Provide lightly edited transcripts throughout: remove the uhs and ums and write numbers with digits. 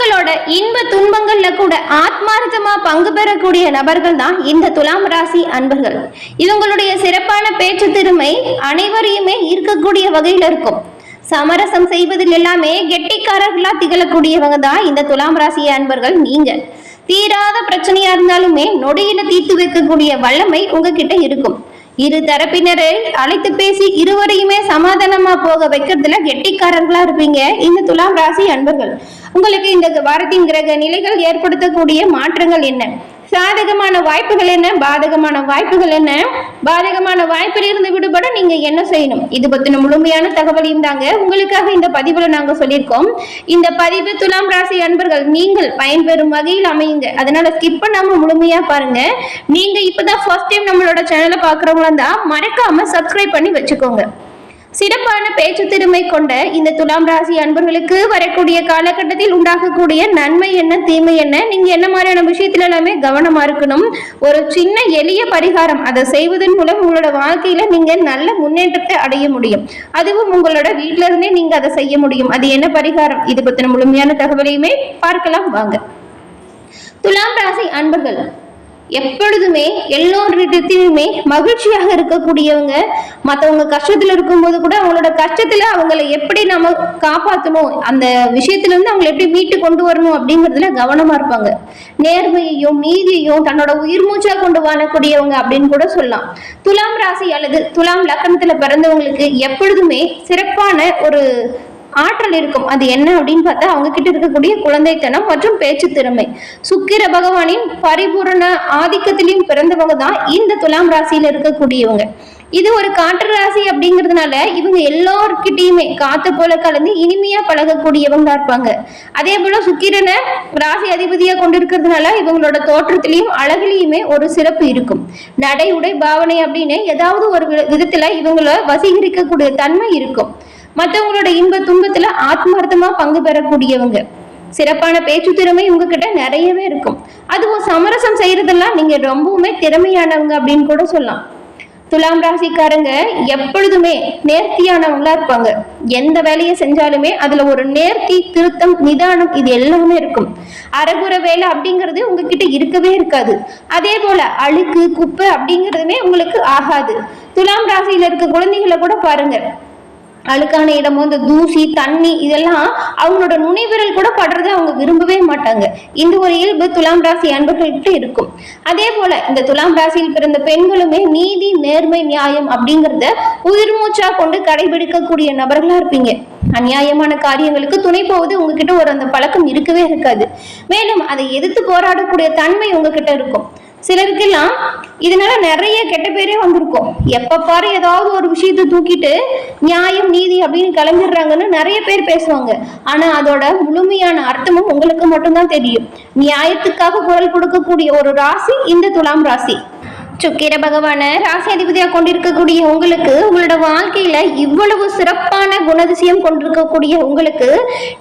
உங்களோட இன்ப துன்பங்கள்ல கூட ஆத்மார்த்தமா பங்கு பெறக்கூடிய நபர்கள் தான் இந்த துலாம் ராசி அன்பர்கள். இவங்களுடைய சிறப்பான பேச்சு திறமை அனைவரையுமே ஈர்க்கக்கூடிய வகையில இருக்கும். சமரசம் செய்வதில் எல்லாமே கெட்டிக்காரர்களா திகழக்கூடியவங்க தான் இந்த துலாம் ராசி அன்பர்கள். நீங்க தீராத பிரச்சனையா இருந்தாலுமே நொடியில தீர்த்து வைக்கக்கூடிய வல்லமை உங்ககிட்ட இருக்கும். இரு தரப்பினரை அழைத்து பேசி இருவரையுமே சமாதானமா போக வைக்கிறதுல கெட்டிக்காரர்களா இருப்பீங்க இந்த துலாம் ராசி அன்பர்கள். உங்களுக்கு இந்த வாரத்தின் கிரக நிலைகள் ஏற்படுத்தக்கூடிய மாற்றங்கள் என்ன, சாதகமான வாய்ப்புகள் என்ன, பாதகமான வாய்ப்புகள் என்ன, பாதகமான வாய்ப்பில் இருந்து விடுபட நீங்க என்ன செய்யணும், இது பத்தின முழுமையான தகவலையும் தாங்க உங்களுக்காக இந்த பதிவுல நாங்க சொல்லியிருக்கோம். இந்த பதிவு துலாம் ராசி அன்பர்கள் நீங்கள் பயன்பெறும் வகையில் அமையுங்க. அதனால ஸ்கிப் பண்ணாம முழுமையா பாருங்க. நீங்க இப்பதான் ஃபர்ஸ்ட் டைம் நம்மளோட சேனலை பாக்குறவங்களா இருந்தா மறக்காம சப்ஸ்கிரைப் பண்ணி வச்சுக்கோங்க. சிறப்பான பேச்சு திறமை கொண்ட இந்த துலாம் ராசி அன்பர்களுக்கு வரக்கூடிய காலகட்டத்தில் உண்டாகக்கூடிய நன்மை என்ன, தீமை என்ன, நீங்க என்ன மாதிரியான விஷயத்துல எல்லாமே கவனமா இருக்கணும். ஒரு சின்ன எளிய பரிகாரம் அதை செய்வதன் மூலம் உங்களோட வாழ்க்கையில நீங்க நல்ல முன்னேற்றத்தை அடைய முடியும். அதுவும் உங்களோட வீட்டில இருந்தே நீங்க அதை செய்ய முடியும். அது என்ன பரிகாரம், இது பத்தின முழுமையான தகவலையுமே பார்க்கலாம் வாங்க. துலாம் ராசி அன்பர்கள் எப்பொழுதுமே எல்லோரிடத்திலுமே மகிழ்ச்சியாக இருக்கக்கூடியவங்க. மற்றவங்க கஷ்டத்துல இருக்கும்போது கூட அவங்களோட கஷ்டத்துல அவங்களை எப்படி நம்ம காப்பாற்றணும், அந்த விஷயத்துல இருந்து அவங்களை எப்படி மீட்டு கொண்டு வரணும் அப்படிங்கிறதுல கவனமா இருப்பாங்க. நேர்மையையும் நீதியையும் தன்னோட உயிர் மூச்சா கொண்டு வாழக்கூடியவங்க அப்படின்னு கூட சொல்லலாம். துலாம் ராசி அல்லது துலாம் லக்னத்துல பிறந்தவங்களுக்கு எப்பொழுதுமே சிறப்பான ஒரு ஆற்றல் இருக்கும். அது என்ன அப்படின்னு பார்த்தா அவங்க கிட்ட இருக்கக்கூடிய குழந்தைத்தனம் மற்றும் பேச்சு திறமை. சுக்கிர பகவானின் பரிபூரண ஆதிக்கத்திலையும் பிறந்தவங்க தான் இந்த துலாம் ராசியில இருக்கக்கூடியவங்க. இது ஒரு காற்று ராசி அப்படிங்கிறதுனால இவங்க எல்லோருக்கிட்டையுமே காத்து போல கலந்து இனிமையா பழகக்கூடியவங்க இருப்பாங்க. அதே போல சுக்கிரனை ராசி அதிபதியா கொண்டிருக்கிறதுனால இவங்களோட தோற்றத்திலையும் அழகிலையுமே ஒரு சிறப்பு இருக்கும். நடை உடை பாவனை அப்படின்னு ஏதாவது ஒரு விதத்துல இவங்களை வசீகரிக்கக்கூடிய தன்மை இருக்கும். மற்றவங்களோட இன்ப துன்பத்துல ஆத்மார்த்தமா பங்கு பெறக்கூடியவங்க. சிறப்பான பேச்சு திறமை உங்ககிட்ட நிறையவே இருக்கும். அதுவும் சமரசம் செய்யறதெல்லாம் நீங்க ரொம்பவுமே திறமையானவங்க அப்படின்னு கூட சொல்லலாம். துலாம் ராசிக்காரங்க எப்பொழுதுமே நேர்த்தியானவங்களா இருப்பாங்க. எந்த வேலையை செஞ்சாலுமே அதுல ஒரு நேர்த்தி, திருத்தம், நிதானம் இது எல்லாமே இருக்கும். அரைகுற வேலை அப்படிங்கிறது உங்ககிட்ட இருக்கவே இருக்காது. அதே போல அழுக்கு குப்பை அப்படிங்கிறதுமே உங்களுக்கு ஆகாது. துலாம் ராசியில இருக்க குழந்தைகளை கூட பாருங்க, அழுக்கான இடமோ இந்த தூசி தண்ணி இதெல்லாம் அவங்களோட நுனிவிரல் கூட படுறதை அவங்க விரும்பவே மாட்டாங்க. இந்த ஒரு இயல்பு துலாம் ராசி அன்பர்கள்கிட்ட இருக்கும். அதே போல இந்த துலாம் ராசியில் பிறந்த பெண்களுமே நீதி, நேர்மை, நியாயம் அப்படிங்கிறத உயிர் மூச்சா கொண்டு கடைபிடிக்கக்கூடிய நபர்களா இருப்பீங்க. அநியாயமான காரியங்களுக்கு துணை போவது உங்ககிட்ட ஒரு அந்த பழக்கம் இருக்கவே இருக்காது. மேலும் அதை எதிர்த்து போராடக்கூடிய தன்மை உங்ககிட்ட இருக்கும். சிலருக்கெல்லாம் இதனால நிறைய கெட்ட பேரே வந்திருக்கும். எப்ப பாரு ஏதாவது ஒரு விஷயத்தை தூக்கிட்டு நியாயம் நீதி அப்படின்னு கிளம்பிடுறாங்கன்னு நிறைய பேர் பேசுவாங்க. ஆனா அதோட முழுமையான அர்த்தமும் உங்களுக்கு மட்டும்தான் தெரியும். நியாயத்துக்காக குரல் கொடுக்கக்கூடிய ஒரு ராசி இந்த துலாம் ராசி. சுக்கிர பகவான ராசி அதிபதியா கொண்டிருக்கக்கூடிய உங்களுக்கு உங்களோட வாழ்க்கையில இவ்வளவு சிறப்பான குணதிசயம் கொண்டிருக்கக்கூடிய உங்களுக்கு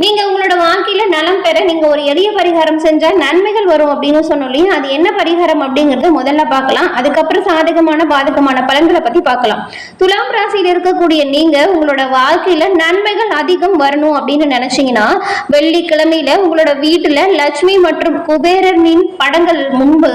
நீங்க உங்களோட வாழ்க்கையில நலம் பெற நீங்க ஒரு எளிய பரிகாரம் செஞ்சா நன்மைகள் வரும் அப்படின்னு சொன்னோம் இல்லையா? அது என்ன பரிகாரம் அப்படிங்கறத முதல்ல பார்க்கலாம். அதுக்கப்புறம் சாதகமான பாதகமான பலன்களை பத்தி பார்க்கலாம். துலாம் ராசியில இருக்கக்கூடிய நீங்க உங்களோட வாழ்க்கையில நன்மைகள் அதிகம் வரணும் அப்படின்னு நினைச்சீங்கன்னா வெள்ளிக்கிழமையில உங்களோட வீட்டுல லட்சுமி மற்றும் குபேரனின் படங்கள் முன்பு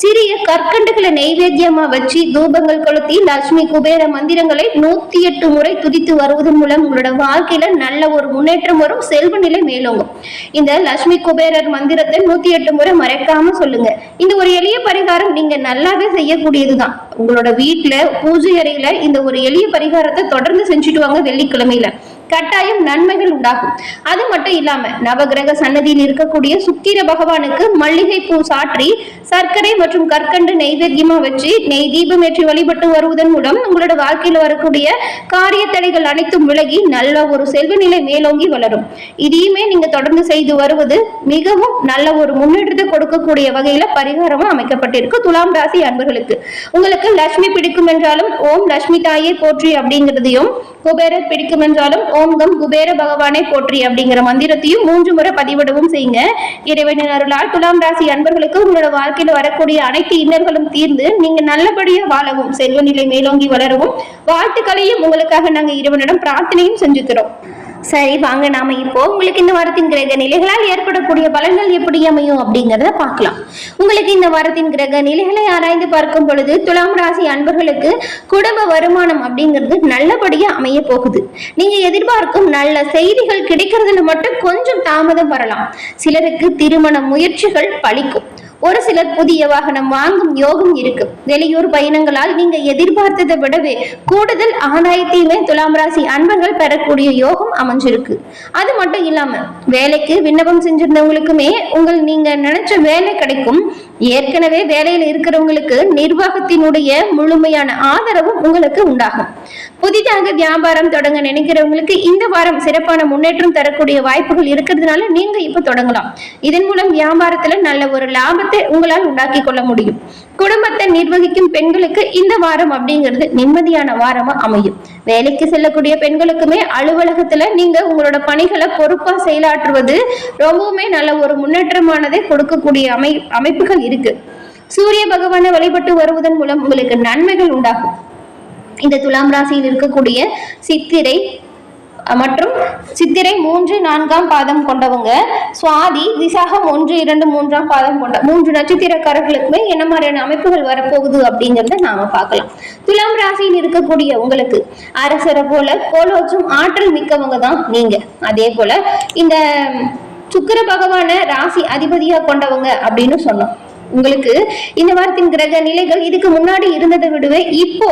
சிறிய கற்கண்டுகளை நைவேத்தியமா வச்சு தூபங்கள் கொளுத்தி லட்சுமி குபேர மந்திரங்களை 108 முறை துதித்து வருவதன் மூலம் உங்களோட வாழ்க்கையில நல்ல ஒரு முன்னேற்றம் வரும், செல்வ நிலை மேலோங்கும். இந்த லட்சுமி குபேரர் மந்திரத்தை 108 முறை மறைக்காம சொல்லுங்க. இந்த ஒரு எளிய பரிகாரம் நீங்க நல்லாவே செய்யக்கூடியதுதான். உங்களோட வீட்டுல பூஜை அறையில இந்த ஒரு எளிய பரிகாரத்தை தொடர்ந்து செஞ்சுட்டு வாங்க. வெள்ளிக்கிழமையில கட்டாயம் நன்மைகள் உண்டாகும். அது மட்டும் இல்லாம நவகிரக சன்னதியில் இருக்கக்கூடிய சுக்கிர பகவானுக்கு மல்லிகை பூ சாற்றி சர்க்கரை மற்றும் கற்கண்டு நைவேத்தியமா வச்சு நெய் தீபம் ஏற்றி வழிபட்டு வருவதன் மூலம் உங்களோட வாழ்க்கையில வரக்கூடிய காரிய தடைகள் அனைத்தும் விலகி நல்ல ஒரு செல்வ நிலை மேலோங்கி வளரும். இதையுமே நீங்க தொடர்ந்து செய்து வருவது மிகவும் நல்ல ஒரு முன்னேற்றத்தை கொடுக்கக்கூடிய வகையில பரிகாரமா அமைக்கப்பட்டிருக்கு. துலாம் ராசி அன்பர்களுக்கு உங்களுக்கு லட்சுமி பிடிக்கும் என்றாலும் ஓம் லட்சுமி தாயை போற்றி அப்படிங்கிறதையும், குபேரர் பிடிக்கும் என்றாலும் ஓம் கம் குபேர பகவானை போற்றி அப்படிங்கிற மந்திரத்தையும் 3 முறை பதிவிடவும் செய்யுங்க. இறைவனின் அருளால் துலாம் ராசி அன்பர்களுக்கு உங்களோட வாழ்க்கையில வரக்கூடிய அனைத்து இன்னல்களும் தீர்ந்து நீங்க நல்லபடியா வாழவும், செல்வ நிலை மேலோங்கி வளரவும் வாழ்த்துக்களையும் உங்களுக்காக நாங்க இறைவனிடம் பிரார்த்தனையும் செஞ்சுக்கிறோம். சரி, வாங்க நாம இப்போ உங்களுக்கு இந்த வாரத்தின் கிரக நிலைகளால் ஏற்படக்கூடிய பலன்கள் எப்படி அமையும் அப்படிங்கறத பார்க்கலாம். உங்களுக்கு இந்த வாரத்தின் கிரக நிலைகளை ஆராய்ந்து பார்க்கும் பொழுது துலாம் ராசி அன்பர்களுக்கு குடும்ப வருமானம் அப்படிங்கிறது நல்லபடியா அமைய போகுது. நீங்க எதிர்பார்க்கும் நல்ல செய்திகள் கிடைக்கிறதுல மட்டும் கொஞ்சம் தாமதம் வரலாம். சிலருக்கு திருமண முயற்சிகள் பலிக்கும். ஒரு சிலர் புதிய வாகனம் வாங்கும் யோகம் இருக்கு. வெளியூர் பயணங்களால் நீங்க எதிர்பார்த்ததை விடவே கூடுதல் ஆதாயத்தையுமே துலாம் ராசி அன்பர்கள் பெறக்கூடிய யோகம் அமைஞ்சிருக்கு. அது மட்டும் இல்லாம வேலைக்கு விண்ணப்பம் செஞ்சிருந்தவங்களுக்குமே நீங்க நினைச்ச வேலை கிடைக்கும். ஏற்கனவே வேலையில் இருக்கிறவங்களுக்கு நிர்வாகத்தினுடைய முழுமையான ஆதரவும் உங்களுக்கு உண்டாகும். புதிதாக வியாபாரம் தொடங்க நினைக்கிறவங்களுக்கு இந்த வாரம் சிறப்பான முன்னேற்றம் தரக்கூடிய வாய்ப்புகள் இருக்கிறதுனால நீங்க இப்ப தொடங்கலாம். இதன் மூலம் வியாபாரத்துல நல்ல ஒரு லாபத்தை உங்களால் உண்டாக்கி கொள்ள முடியும். குடும்பத்தை நிர்வகிக்கும் பெண்களுக்கு இந்த வாரம் அப்படிங்கிறது நிம்மதியான வாரமா அமையும். வேலைக்கு செல்லக்கூடிய பெண்களுக்குமே அலுவலகத்துல நீங்க உங்களோட பணிகளை பொறுப்பா செயலாற்றுவது ரொம்பவுமே நல்ல ஒரு முன்னேற்றமானதை கொடுக்கக்கூடிய அமைப்புகள் இருக்கு. சூரிய பகவானை வழிபட்டு வருவதன் மூலம் உங்களுக்கு நன்மைகள் உண்டாகும். இந்த துலாம் ராசியில் இருக்கக்கூடிய சித்திரை மற்றும் சித்திரை 3, 4ஆம் பாதம் கொண்டவங்க, சுவாதி, விசாகம் 1, 2, 3ஆம் பாதம் கொண்ட 3 நட்சத்திரக்காரர்களுக்குமே என்ன மாதிரியான அமைப்புகள் வரப்போகுது அப்படிங்கிறத நாம பார்க்கலாம். துலாம் ராசியில் இருக்கக்கூடிய உங்களுக்கு அரசரை போல கோலோச்சும் ஆற்றல் மிக்கவங்க தான் நீங்க. அதே போல இந்த சுக்கிர பகவான ராசி அதிபதியா கொண்டவங்க அப்படின்னு சொன்னோம். உங்களுக்கு இந்த வாரத்தின் கிரக நிலைகள் இதுக்கு முன்னாடி இருந்ததை விடவே இப்போ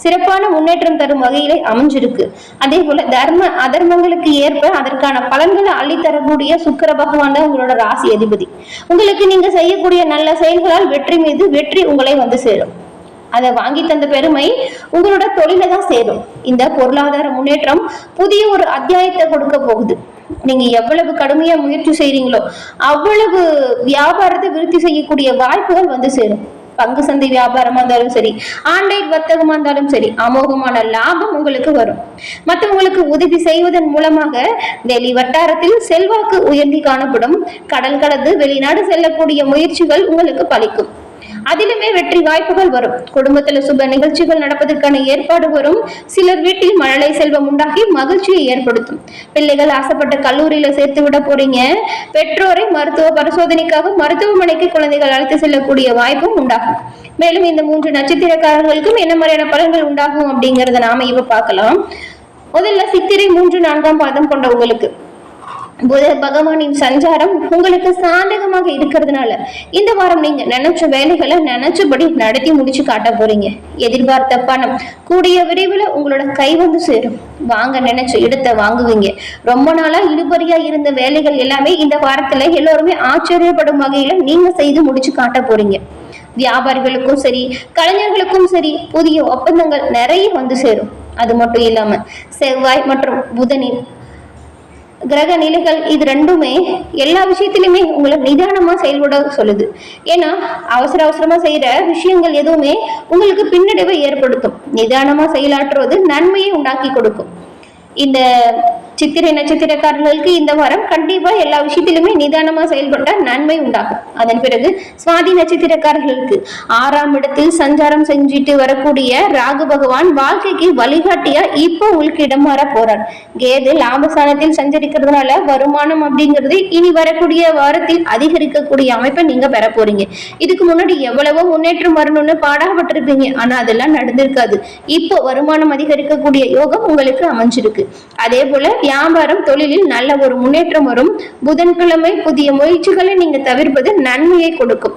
சிறப்பான முன்னேற்றம் தரும் வகையிலே அமைஞ்சிருக்கு. அதே போல தர்ம அதர்மங்களுக்கு ஏற்ப அதற்கான பலன்களை அள்ளித்தரக்கூடிய சுக்கிர பகவான் தான் உங்களோட ராசி அதிபதி. உங்களுக்கு நீங்க செய்யக்கூடிய நல்ல செயல்களால் வெற்றி மீது வெற்றி உங்களை வந்து சேரும். அதை வாங்கி தந்த பெருமை உங்களோட தொழில தான் சேரும். இந்த பொருளாதார முன்னேற்றம் புதிய ஒரு அத்தியாயத்தை கொடுக்க போகுது. நீங்க எவ்வளவு கடுமையா முயற்சி செய்றீங்களோ அவ்வளவு வியாபாரத்தை விருத்தி செய்யக்கூடிய வாய்ப்புகள் வந்து சேரும். பங்கு சந்தை வியாபாரமா இருந்தாலும் சரி, ஆன்லைன் வர்த்தகமா இருந்தாலும் சரி, அமோகமான லாபம் உங்களுக்கு வரும். மற்றவங்களுக்கு உதவி செய்வதன் மூலமாக வெளி வட்டாரத்தில் செல்வாக்கு உயர்த்தி காணப்படும். கடல் கடந்து வெளிநாடு செல்லக்கூடிய முயற்சிகள் உங்களுக்கு பலிக்கும். அதிலுமே வெற்றி வாய்ப்புகள் வரும். குடும்பத்துல சுப நிகழ்ச்சிகள் நடப்பதற்கான ஏற்பாடு வரும். சிலர் வீட்டில் மழலை செல்வம் உண்டாகி மகிழ்ச்சியை ஏற்படுத்தும். பிள்ளைகள் ஆசைப்பட்ட கல்லூரியில சேர்த்து விட போறீங்க. பெற்றோரை மருத்துவ பரிசோதனைக்காக மருத்துவமனைக்கு குழந்தைகள் அழைத்து செல்லக்கூடிய வாய்ப்பும் உண்டாகும். மேலும் இந்த 3 நட்சத்திரக்காரர்களுக்கும் என்ன மாதிரியான பலன்கள் உண்டாகும் அப்படிங்கறத நாம இப்ப பார்க்கலாம். முதல்ல சித்திரை 3, 4ஆம் பாதம் கொண்ட உங்களுக்கு புத பகவானின் சஞ்சாரம் உங்களுக்கு சாதகமாக இருக்கிறதுனால இந்த வாரம் நீங்க நினைச்ச வேலைகளை நினைச்சபடி நடத்தி முடிச்சு காட்ட போறீங்க. எதிர்பார்த்த பணம் கூடிய விரைவில் உங்களோட கை வந்து சேரும். வாங்க நினைச்ச இடத்தை வாங்குவீங்க. ரொம்ப நாளா இழுபறியா இருந்த வேலைகள் எல்லாமே இந்த வாரத்துல எல்லோருமே ஆச்சரியப்படும் வகையில நீங்க செய்து முடிச்சு காட்ட போறீங்க. வியாபாரிகளுக்கும் சரி, கலைஞர்களுக்கும் சரி, புதிய ஒப்பந்தங்கள் நிறைய வந்து சேரும். அது மட்டும் இல்லாம செவ்வாய் மற்றும் புதனின் கிரக நிலைகள் இது ரெண்டுமே எல்லா விஷயத்திலுமே உங்களை நிதானமா செயல்பட சொல்லுது. ஏன்னா அவசரமா செய்யற விஷயங்கள் எதுவுமே உங்களுக்கு பின்னடைவை ஏற்படுத்தும். நிதானமா செயலாற்றுவது நன்மையை உண்டாக்கி கொடுக்கும். இந்த சித்திரை நட்சத்திரக்காரர்களுக்கு இந்த வாரம் கண்டிப்பா எல்லா விஷயத்திலுமே நிதானமா செயல்பட்ட நன்மை உண்டாகும். அதன் பிறகு சுவாதி நட்சத்திரக்காரர்களுக்கு 6ஆம் இடத்தில் சஞ்சாரம் செஞ்சுட்டு வரக்கூடிய ராகு பகவான் வாழ்க்கைக்கு வழிகாட்டியா இப்போ உங்களுக்கு இடம் மாற போறார். கேது லாபஸ்தானத்தில் சஞ்சரிக்கிறதுனால வருமானம் அப்படிங்கிறது இனி வரக்கூடிய வாரத்தில் அதிகரிக்கக்கூடிய அமைப்பை நீங்க பெற போறீங்க. இதுக்கு முன்னாடி எவ்வளவோ முன்னேற்றம் வரணும்னு பாடாப்பட்டிருப்பீங்க. ஆனா அதெல்லாம் நடந்திருக்காது. இப்போ வருமானம் அதிகரிக்கக்கூடிய யோகம் உங்களுக்கு அமைஞ்சிருக்கு. அதே போல வியாபாரம் தொழிலில் நல்ல ஒரு முன்னேற்றம் வரும். புதன்கிழமை புதிய முயற்சிகளை நீங்க தவிர்ப்பது நன்மையை கொடுக்கும்.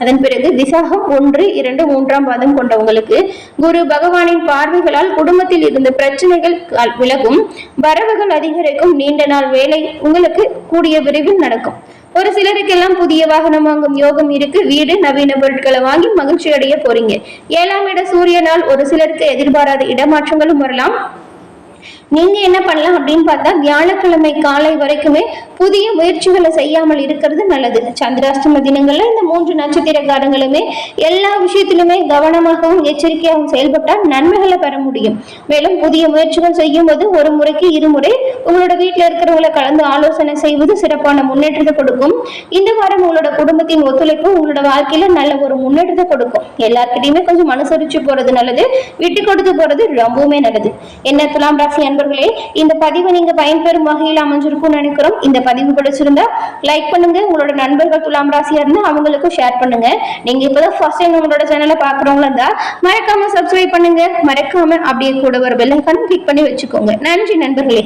அதன் பிறகு விசாகம் 1, 2, 3ஆம் பாதம் கொண்டவங்களுக்கு குரு பகவானின் பார்வைகளால் குடும்பத்தில் இருந்த பிரச்சனைகள் விலகும். வரவுகள் அதிகரிக்கும். நீண்ட நாள் வேலை உங்களுக்கு கூடிய விரைவில் நடக்கும். ஒரு சிலருக்கெல்லாம் புதிய வாகனம் வாங்கும் யோகம் இருக்கு. வீடு நவீன பொருட்களை வாங்கி மகிழ்ச்சி அடைய போறீங்க. 7ஆம் இட சூரியனால் ஒரு சிலருக்கு எதிர்பாராத இடமாற்றங்களும் வரலாம். நீங்க என்ன பண்ணலாம் அப்படின்னு பார்த்தா வியாழக்கிழமை காலை வரைக்குமே புதிய முயற்சிகளை செய்யாமல் இருக்கிறது நல்லது. சந்திராஷ்டம தினங்கள்ல இந்த 3 நட்சத்திரக்காரங்களுமே எல்லா விஷயத்திலுமே கவனமாகவும் எச்சரிக்கையாகவும் செயல்பட்டால் நன்மைகளை பெற முடியும். மேலும் புதிய முயற்சிகள் செய்யும் போது ஒரு முறைக்கு 2 முறை உங்களோட வீட்டுல இருக்கிறவங்களை கலந்து ஆலோசனை செய்வது சிறப்பான முன்னேற்றத்தை கொடுக்கும். இந்த வாரம் உங்களோட குடும்பத்தின் ஒத்துழைப்பு உங்களோட வாழ்க்கையில நல்ல ஒரு முன்னேற்றத்தை கொடுக்கும். எல்லார்கிட்டையுமே கொஞ்சம் அனுசரிச்சு போறது நல்லது. விட்டு கொடுத்து போறது ரொம்பவுமே நல்லது. என்ன துலாம் ராசி நண்பர்களே, இந்த பதிவு நீங்க பயன்பெறும் வகையில் அமைஞ்சிருக்கும்னு நினைக்கிறோம். இந்த பதிவு பிடிச்சிருந்தா லைக் பண்ணுங்க, உங்களோட நண்பர்கள் துலாம் ராசியா இருந்தா அவங்களுக்கும் ஷேர் பண்ணுங்க. நீங்க இப்பதான் ஃபர்ஸ்ட் டைம் உங்களோட சேனலை பாக்குறவங்களா இருந்தா மறக்காம சப்ஸ்கிரைப் பண்ணுங்க. மறக்காம அப்படியே கூட ஒரு பெல் ஐகான் கிளிக் பண்ணி வச்சுக்கோங்க. நன்றி நண்பர்களே.